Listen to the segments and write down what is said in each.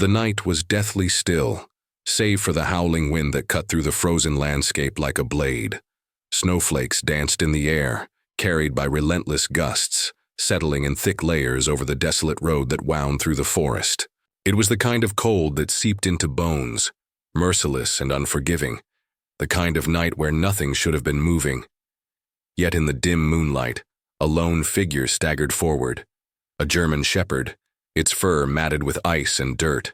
The night was deathly still, save for the howling wind that cut through the frozen landscape like a blade. Snowflakes danced in the air, carried by relentless gusts, settling in thick layers over the desolate road that wound through the forest. It was the kind of cold that seeped into bones, merciless and unforgiving, the kind of night where nothing should have been moving. Yet in the dim moonlight, a lone figure staggered forward, a German shepherd, its fur matted with ice and dirt.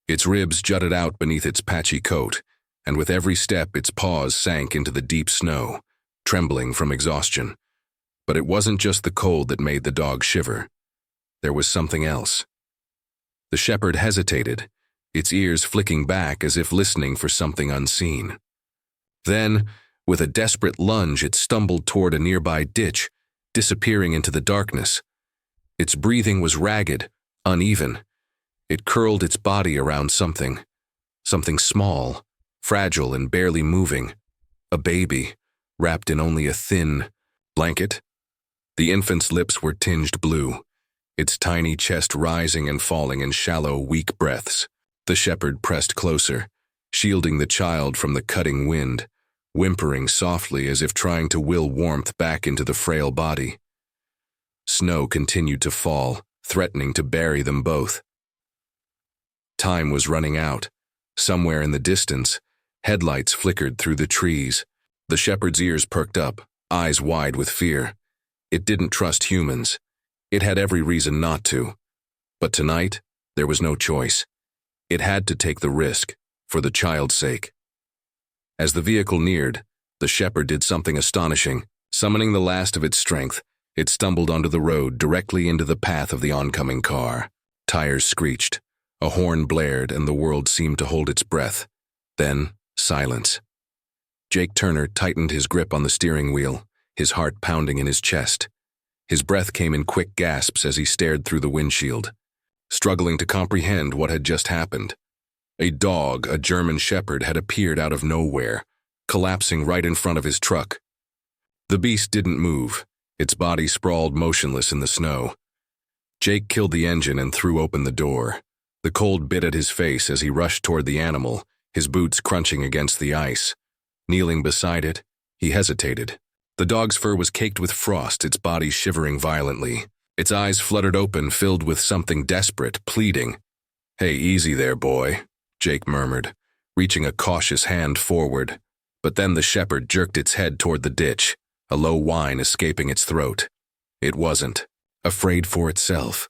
Its ribs jutted out beneath its patchy coat, and with every step its paws sank into the deep snow, trembling from exhaustion. But it wasn't just the cold that made the dog shiver. There was something else. The shepherd hesitated, its ears flicking back as if listening for something unseen. Then, with a desperate lunge, it stumbled toward a nearby ditch, disappearing into the darkness. Its breathing was ragged, uneven. It curled its body around something small, fragile and barely moving. A baby, wrapped in only a thin blanket. The infant's lips were tinged blue, its tiny chest rising and falling in shallow, weak breaths. The shepherd pressed closer, shielding the child from the cutting wind, whimpering softly as if trying to will warmth back into the frail body. Snow continued to fall, threatening to bury them both. Time was running out. Somewhere in the distance, headlights flickered through the trees. The shepherd's ears perked up, eyes wide with fear. It didn't trust humans. It had every reason not to. But tonight, there was no choice. It had to take the risk, for the child's sake. As the vehicle neared, the shepherd did something astonishing. Summoning the last of its strength, it stumbled onto the road directly into the path of the oncoming car. Tires screeched, a horn blared, and the world seemed to hold its breath. Then, silence. Jake Turner tightened his grip on the steering wheel, his heart pounding in his chest. His breath came in quick gasps as he stared through the windshield, struggling to comprehend what had just happened. A dog, a German shepherd, had appeared out of nowhere, collapsing right in front of his truck. The beast didn't move. Its body sprawled motionless in the snow. Jake killed the engine and threw open the door. The cold bit at his face as he rushed toward the animal, his boots crunching against the ice. Kneeling beside it, he hesitated. The dog's fur was caked with frost, its body shivering violently. Its eyes fluttered open, filled with something desperate, pleading. "Hey, easy there, boy," Jake murmured, reaching a cautious hand forward. But then the shepherd jerked its head toward the ditch, a low whine escaping its throat. It wasn't afraid for itself.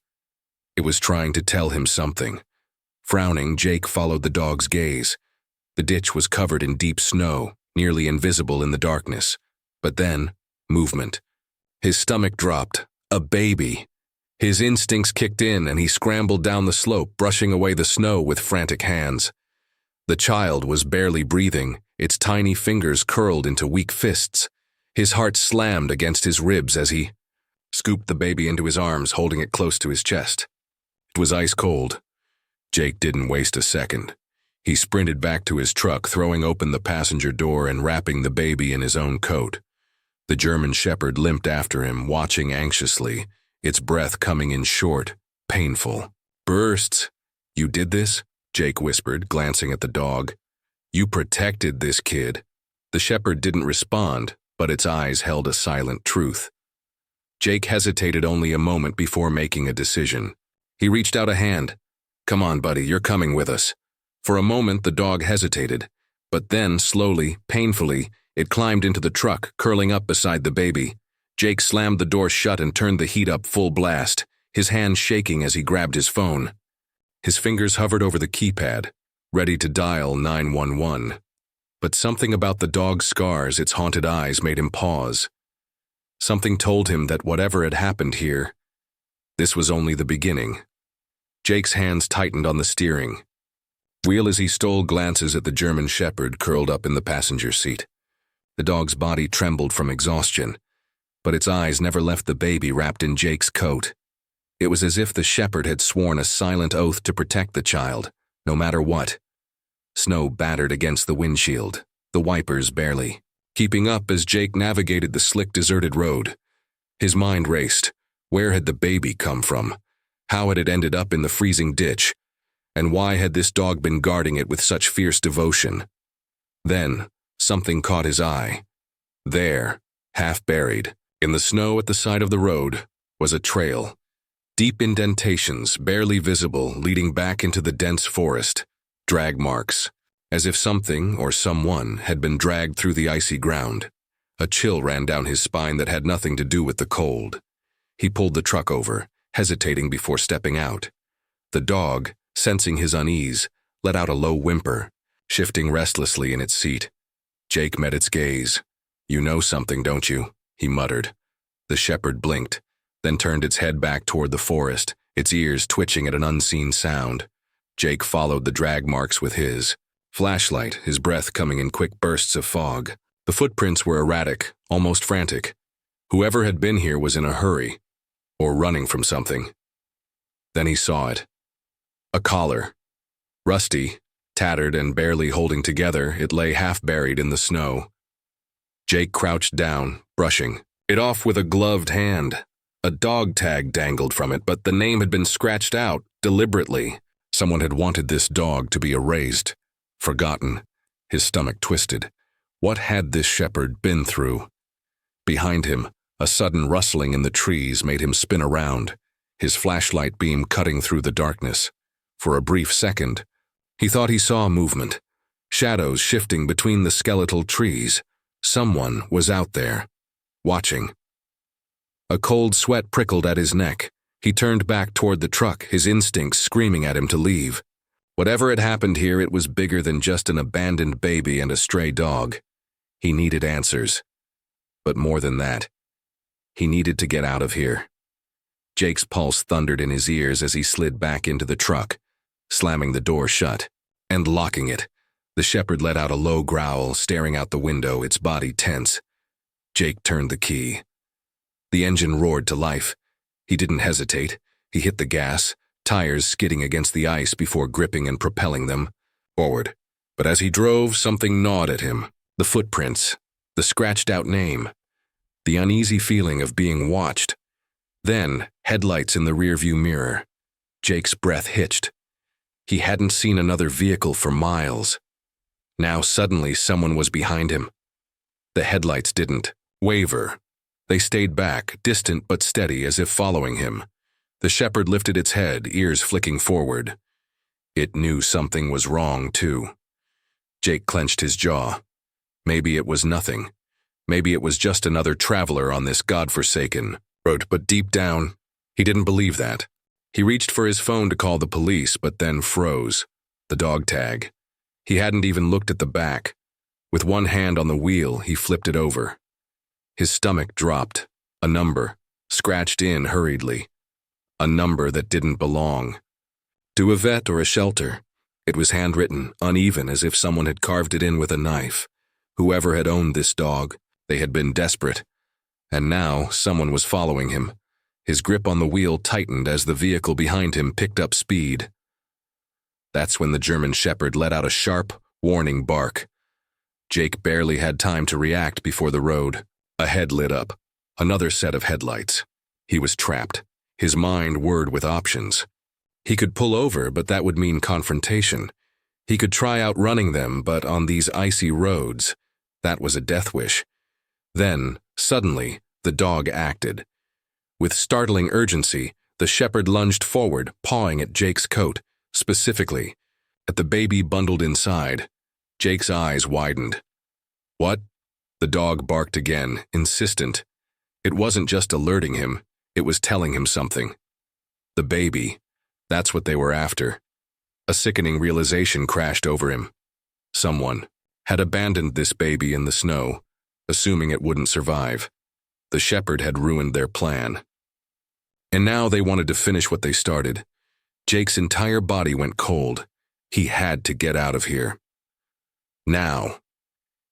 It was trying to tell him something. Frowning, Jake followed the dog's gaze. The ditch was covered in deep snow, nearly invisible in the darkness. But then, movement. His stomach dropped. A baby. His instincts kicked in and he scrambled down the slope, brushing away the snow with frantic hands. The child was barely breathing, its tiny fingers curled into weak fists. His heart slammed against his ribs as he scooped the baby into his arms, holding it close to his chest. It was ice cold. Jake didn't waste a second. He sprinted back to his truck, throwing open the passenger door and wrapping the baby in his own coat. The German shepherd limped after him, watching anxiously, its breath coming in short, painful bursts. "You did this?" Jake whispered, glancing at the dog. "You protected this kid." The shepherd didn't respond, but its eyes held a silent truth. Jake hesitated only a moment before making a decision. He reached out a hand. "Come on, buddy, you're coming with us." For a moment, the dog hesitated, but then, slowly, painfully, it climbed into the truck, curling up beside the baby. Jake slammed the door shut and turned the heat up full blast, his hand shaking as he grabbed his phone. His fingers hovered over the keypad, ready to dial 911. But something about the dog's scars, its haunted eyes, made him pause. Something told him that whatever had happened here, this was only the beginning. Jake's hands tightened on the steering wheel as he stole glances at the German shepherd curled up in the passenger seat. The dog's body trembled from exhaustion, but its eyes never left the baby wrapped in Jake's coat. It was as if the shepherd had sworn a silent oath to protect the child, no matter what. Snow battered against the windshield, the wipers barely keeping up as Jake navigated the slick, deserted road. His mind raced. Where had the baby come from? How had it ended up in the freezing ditch? And why had this dog been guarding it with such fierce devotion? Then, something caught his eye. There, half buried, in the snow at the side of the road, was a trail. Deep indentations, barely visible, leading back into the dense forest. Drag marks, as if something or someone had been dragged through the icy ground. A chill ran down his spine that had nothing to do with the cold. He pulled the truck over, hesitating before stepping out. The dog, sensing his unease, let out a low whimper, shifting restlessly in its seat. Jake met its gaze. "You know something, don't you?" he muttered. The shepherd blinked, then turned its head back toward the forest, its ears twitching at an unseen sound. Jake followed the drag marks with his flashlight, his breath coming in quick bursts of fog. The footprints were erratic, almost frantic. Whoever had been here was in a hurry, or running from something. Then he saw it. A collar. Rusty, tattered and barely holding together, it lay half buried in the snow. Jake crouched down, brushing it off with a gloved hand. A dog tag dangled from it, but the name had been scratched out, deliberately. Someone had wanted this dog to be erased, forgotten. His stomach twisted. What had this shepherd been through? Behind him, a sudden rustling in the trees made him spin around, his flashlight beam cutting through the darkness. For a brief second, he thought he saw movement, shadows shifting between the skeletal trees. Someone was out there, watching. A cold sweat prickled at his neck. He turned back toward the truck, his instincts screaming at him to leave. Whatever had happened here, it was bigger than just an abandoned baby and a stray dog. He needed answers. But more than that, he needed to get out of here. Jake's pulse thundered in his ears as he slid back into the truck, slamming the door shut and locking it. The shepherd let out a low growl, staring out the window, its body tense. Jake turned the key. The engine roared to life. He didn't hesitate. He hit the gas, tires skidding against the ice before gripping and propelling them forward. But as he drove, something gnawed at him. The footprints, the scratched-out name, the uneasy feeling of being watched. Then, headlights in the rearview mirror. Jake's breath hitched. He hadn't seen another vehicle for miles. Now suddenly someone was behind him. The headlights didn't waver. They stayed back, distant but steady, as if following him. The shepherd lifted its head, ears flicking forward. It knew something was wrong, too. Jake clenched his jaw. Maybe it was nothing. Maybe it was just another traveler on this godforsaken road, but deep down, he didn't believe that. He reached for his phone to call the police, but then froze. The dog tag. He hadn't even looked at the back. With one hand on the wheel, he flipped it over. His stomach dropped. A number, scratched in hurriedly. A number that didn't belong. To a vet or a shelter. It was handwritten, uneven, as if someone had carved it in with a knife. Whoever had owned this dog, they had been desperate. And now someone was following him. His grip on the wheel tightened as the vehicle behind him picked up speed. That's when the German shepherd let out a sharp, warning bark. Jake barely had time to react before the road. A head lit up. Another set of headlights. He was trapped. His mind whirred with options. He could pull over, but that would mean confrontation. He could try outrunning them, but on these icy roads, that was a death wish. Then, suddenly, the dog acted. With startling urgency, the shepherd lunged forward, pawing at Jake's coat, specifically, at the baby bundled inside. Jake's eyes widened. "What?" The dog barked again, insistent. It wasn't just alerting him, it was telling him something. The baby. That's what they were after. A sickening realization crashed over him. Someone had abandoned this baby in the snow, assuming it wouldn't survive. The shepherd had ruined their plan. And now they wanted to finish what they started. Jake's entire body went cold. He had to get out of here. Now.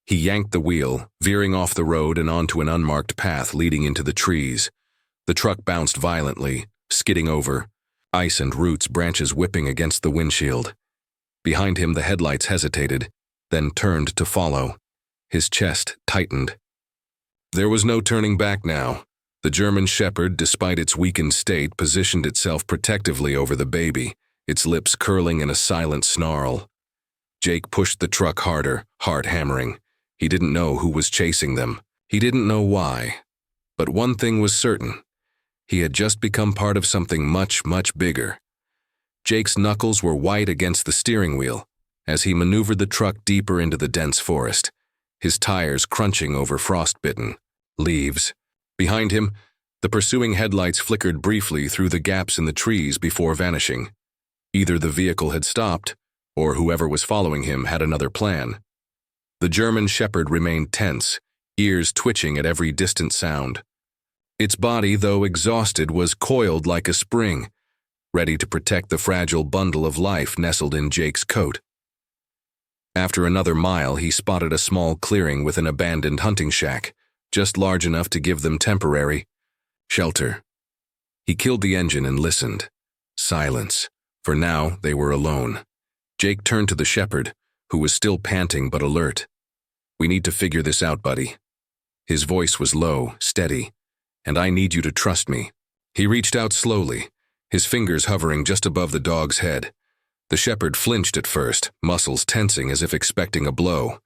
He yanked the wheel, veering off the road and onto an unmarked path leading into the trees. The truck bounced violently, skidding over, ice and roots branches whipping against the windshield. Behind him, the headlights hesitated, then turned to follow. His chest tightened. There was no turning back now. The German shepherd, despite its weakened state, positioned itself protectively over the baby, its lips curling in a silent snarl. Jake pushed the truck harder, heart hammering. He didn't know who was chasing them. He didn't know why. But one thing was certain. He had just become part of something much, much bigger. Jake's knuckles were white against the steering wheel as he maneuvered the truck deeper into the dense forest, his tires crunching over frostbitten leaves. Behind him, the pursuing headlights flickered briefly through the gaps in the trees before vanishing. Either the vehicle had stopped, or whoever was following him had another plan. The German Shepherd remained tense, ears twitching at every distant sound. Its body, though exhausted, was coiled like a spring, ready to protect the fragile bundle of life nestled in Jake's coat. After another mile, he spotted a small clearing with an abandoned hunting shack, just large enough to give them temporary shelter. He killed the engine and listened. Silence. For now, they were alone. Jake turned to the shepherd, who was still panting but alert. "We need to figure this out, buddy." His voice was low, steady. "And I need you to trust me." He reached out slowly, his fingers hovering just above the dog's head. The shepherd flinched at first, muscles tensing as if expecting a blow.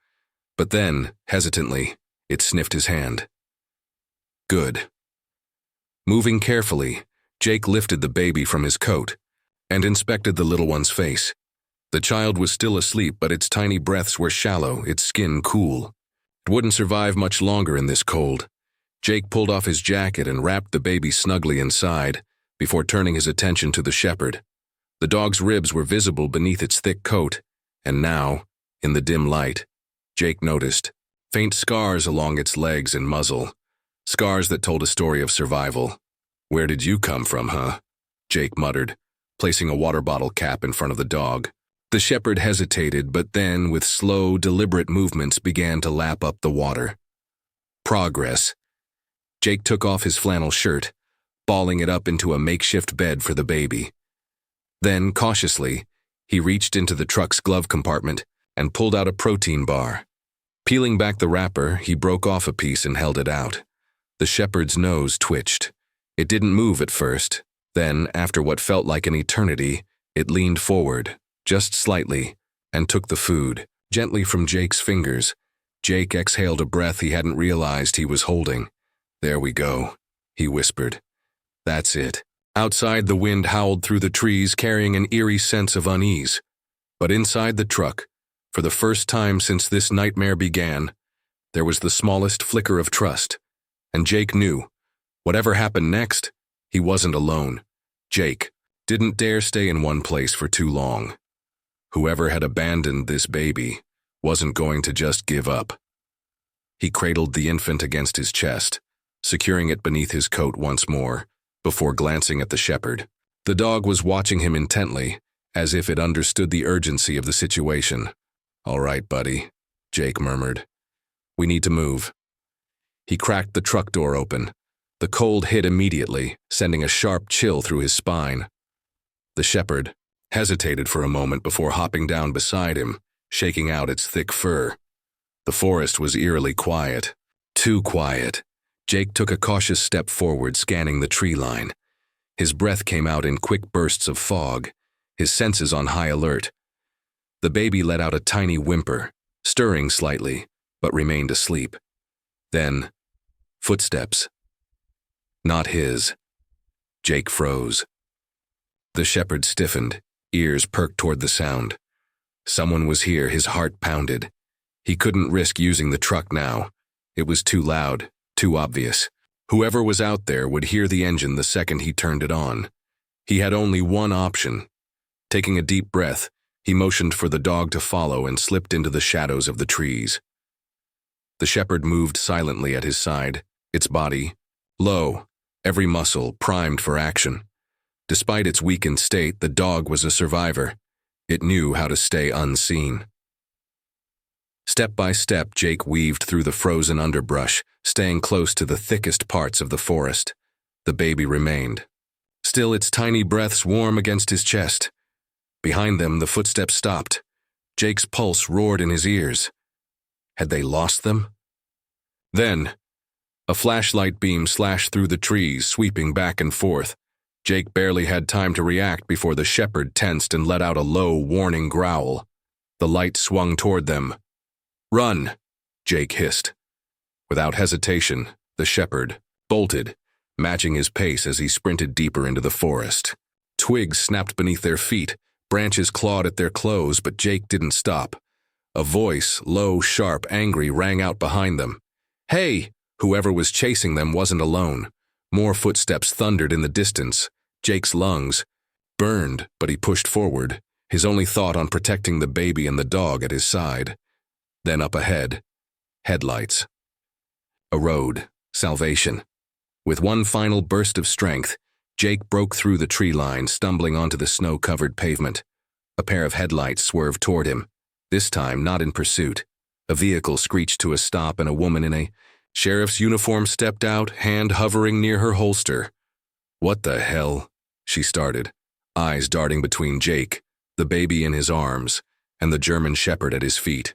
But then, hesitantly, it sniffed his hand. Good. Moving carefully, Jake lifted the baby from his coat and inspected the little one's face. The child was still asleep, but its tiny breaths were shallow, its skin cool. It wouldn't survive much longer in this cold. Jake pulled off his jacket and wrapped the baby snugly inside before turning his attention to the shepherd. The dog's ribs were visible beneath its thick coat, and now, in the dim light, Jake noticed faint scars along its legs and muzzle, scars that told a story of survival. "Where did you come from, huh?" Jake muttered, placing a water bottle cap in front of the dog. The shepherd hesitated, but then, with slow, deliberate movements, began to lap up the water. Progress. Jake took off his flannel shirt, balling it up into a makeshift bed for the baby. Then, cautiously, he reached into the truck's glove compartment and pulled out a protein bar. Peeling back the wrapper, he broke off a piece and held it out. The shepherd's nose twitched. It didn't move at first. Then, after what felt like an eternity, it leaned forward, just slightly, and took the food, gently from Jake's fingers. Jake exhaled a breath he hadn't realized he was holding. "There we go," he whispered. "That's it." Outside, the wind howled through the trees, carrying an eerie sense of unease. But inside the truck, for the first time since this nightmare began, there was the smallest flicker of trust. And Jake knew, whatever happened next, he wasn't alone. Jake didn't dare stay in one place for too long. Whoever had abandoned this baby wasn't going to just give up. He cradled the infant against his chest, securing it beneath his coat once more, before glancing at the shepherd. The dog was watching him intently, as if it understood the urgency of the situation. "All right, buddy," Jake murmured. "We need to move." He cracked the truck door open. The cold hit immediately, sending a sharp chill through his spine. The shepherd hesitated for a moment before hopping down beside him, shaking out its thick fur. The forest was eerily quiet. Too quiet. Jake took a cautious step forward, scanning the tree line. His breath came out in quick bursts of fog, his senses on high alert. The baby let out a tiny whimper, stirring slightly, but remained asleep. Then, footsteps. Not his. Jake froze. The shepherd stiffened, ears perked toward the sound. Someone was here, his heart pounded. He couldn't risk using the truck now. It was too loud, too obvious. Whoever was out there would hear the engine the second he turned it on. He had only one option. Taking a deep breath, he motioned for the dog to follow and slipped into the shadows of the trees. The shepherd moved silently at his side, its body low, every muscle primed for action. Despite its weakened state, the dog was a survivor. It knew how to stay unseen. Step by step, Jake weaved through the frozen underbrush, staying close to the thickest parts of the forest. The baby remained, still its tiny breaths warm against his chest. Behind them, the footsteps stopped. Jake's pulse roared in his ears. Had they lost them? Then, a flashlight beam slashed through the trees, sweeping back and forth. Jake barely had time to react before the shepherd tensed and let out a low, warning growl. The light swung toward them. "Run!" Jake hissed. Without hesitation, the shepherd bolted, matching his pace as he sprinted deeper into the forest. Twigs snapped beneath their feet, branches clawed at their clothes, but Jake didn't stop. A voice, low, sharp, angry, rang out behind them. "Hey!" Whoever was chasing them wasn't alone. More footsteps thundered in the distance. Jake's lungs burned, but he pushed forward, his only thought on protecting the baby and the dog at his side. Then up ahead, headlights. A road, salvation. With one final burst of strength, Jake broke through the tree line, stumbling onto the snow-covered pavement. A pair of headlights swerved toward him, this time not in pursuit. A vehicle screeched to a stop and a woman in a sheriff's uniform stepped out, hand hovering near her holster. "What the hell?" she started, eyes darting between Jake, the baby in his arms, and the German shepherd at his feet.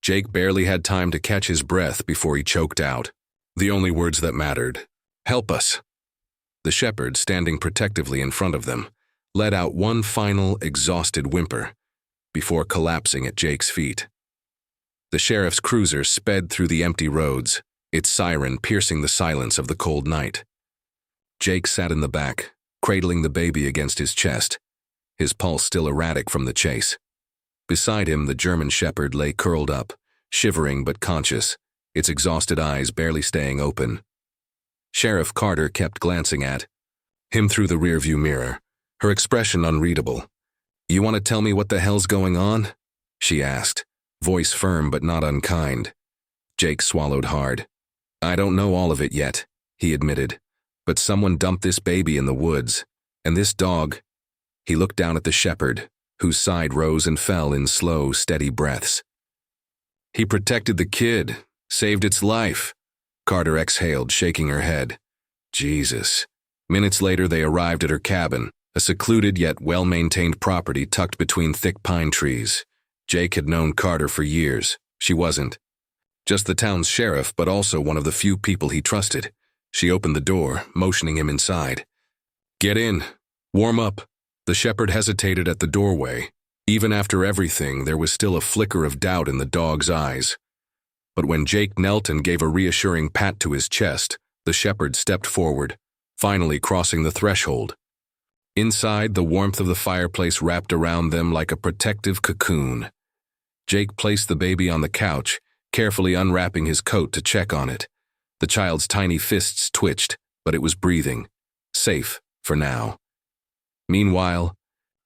Jake barely had time to catch his breath before he choked out the only words that mattered. "Help us." The shepherd, standing protectively in front of them, let out one final, exhausted whimper before collapsing at Jake's feet. The sheriff's cruiser sped through the empty roads, its siren piercing the silence of the cold night. Jake sat in the back, cradling the baby against his chest, his pulse still erratic from the chase. Beside him, the German shepherd lay curled up, shivering but conscious, its exhausted eyes barely staying open. Sheriff Carter kept glancing at him through the rearview mirror, her expression unreadable. "You want to tell me what the hell's going on?" she asked, voice firm but not unkind. Jake swallowed hard. "I don't know all of it yet," he admitted, "but someone dumped this baby in the woods, and this dog—" He looked down at the shepherd, whose side rose and fell in slow, steady breaths. "He protected the kid, saved its life," Carter exhaled, shaking her head. Jesus. Minutes later, they arrived at her cabin, a secluded yet well-maintained property tucked between thick pine trees. Jake had known Carter for years. She wasn't just the town's sheriff, but also one of the few people he trusted. She opened the door, motioning him inside. "Get in. Warm up." The shepherd hesitated at the doorway. Even after everything, there was still a flicker of doubt in the dog's eyes. But when Jake knelt and gave a reassuring pat to his chest, the shepherd stepped forward, finally crossing the threshold. Inside, the warmth of the fireplace wrapped around them like a protective cocoon. Jake placed the baby on the couch, carefully unwrapping his coat to check on it. The child's tiny fists twitched, but it was breathing. Safe, for now. Meanwhile,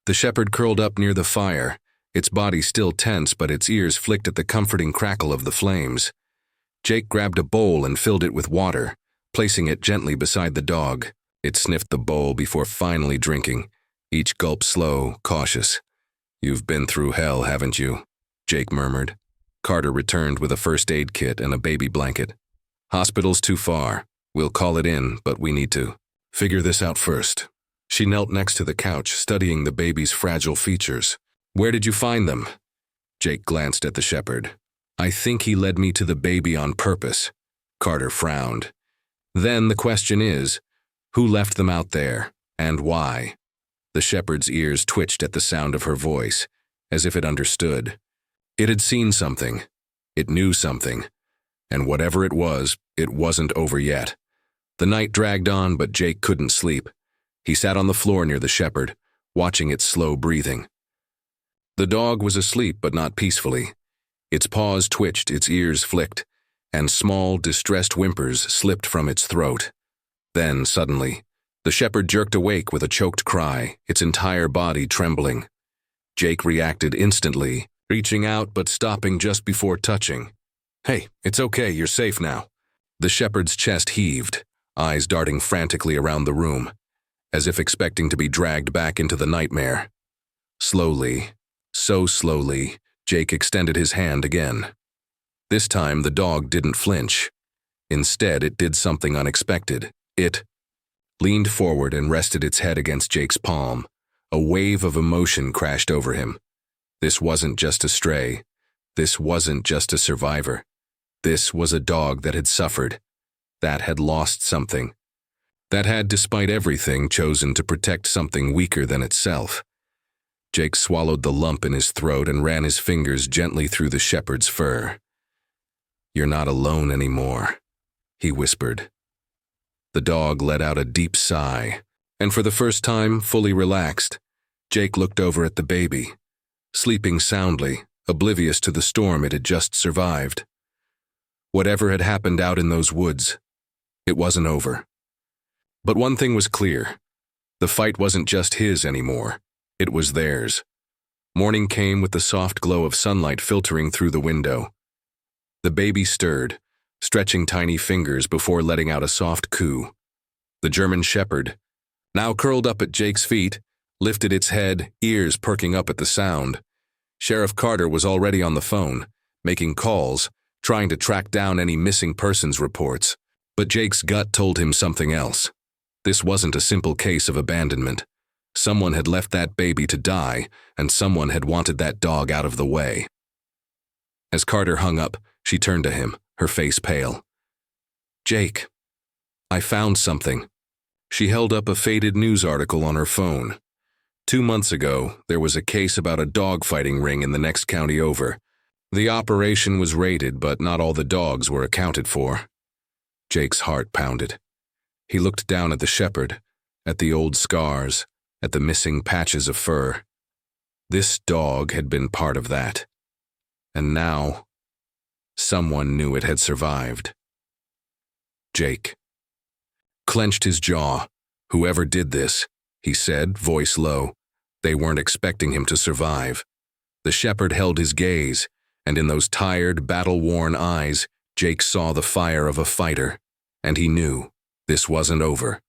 the shepherd curled up near the fire, its body still tense but its ears flicked at the comforting crackle of the flames. Jake grabbed a bowl and filled it with water, placing it gently beside the dog. It sniffed the bowl before finally drinking, each gulp slow, cautious. "You've been through hell, haven't you?" Jake murmured. Carter returned with a first aid kit and a baby blanket. "Hospital's too far. We'll call it in, but we need to figure this out first." She knelt next to the couch, studying the baby's fragile features. "Where did you find them?" Jake glanced at the shepherd. "I think he led me to the baby on purpose." Carter frowned. "Then the question is, who left them out there, and why?" The shepherd's ears twitched at the sound of her voice, as if it understood. It had seen something. It knew something. And whatever it wasn't over yet. The night dragged on, but Jake couldn't sleep. He sat on the floor near the shepherd, watching its slow breathing. The dog was asleep, but not peacefully. Its paws twitched, its ears flicked, and small, distressed whimpers slipped from its throat. Then, suddenly, the shepherd jerked awake with a choked cry, its entire body trembling. Jake reacted instantly, reaching out but stopping just before touching. "Hey, it's okay, you're safe now." The shepherd's chest heaved, eyes darting frantically around the room, as if expecting to be dragged back into the nightmare. Slowly, so slowly, Jake extended his hand again. This time, the dog didn't flinch. Instead, it did something unexpected. It leaned forward and rested its head against Jake's palm. A wave of emotion crashed over him. This wasn't just a stray. This wasn't just a survivor. This was a dog that had suffered, that had lost something. that had, despite everything, chosen to protect something weaker than itself. Jake swallowed the lump in his throat and ran his fingers gently through the shepherd's fur. "You're not alone anymore," he whispered. The dog let out a deep sigh, and for the first time, fully relaxed, Jake looked over at the baby, sleeping soundly, oblivious to the storm it had just survived. Whatever had happened out in those woods, it wasn't over. But one thing was clear. The fight wasn't just his anymore. It was theirs. Morning came with the soft glow of sunlight filtering through the window. The baby stirred, stretching tiny fingers before letting out a soft coo. The German shepherd, now curled up at Jake's feet, lifted its head, ears perking up at the sound. Sheriff Carter was already on the phone, making calls, trying to track down any missing persons reports. But Jake's gut told him something else. This wasn't a simple case of abandonment. Someone had left that baby to die, and someone had wanted that dog out of the way. As Carter hung up, she turned to him, her face pale. "Jake, I found something." She held up a faded news article on her phone. 2 months ago, there was a case about a dog-fighting ring in the next county over. The operation was raided, but not all the dogs were accounted for. Jake's heart pounded. He looked down at the shepherd, at the old scars, at the missing patches of fur. This dog had been part of that. And now, someone knew it had survived. Jake clenched his jaw. "Whoever did this," he said, voice low. They weren't expecting him to survive. The shepherd held his gaze, and in those tired, battle-worn eyes, Jake saw the fire of a fighter, and he knew this wasn't over.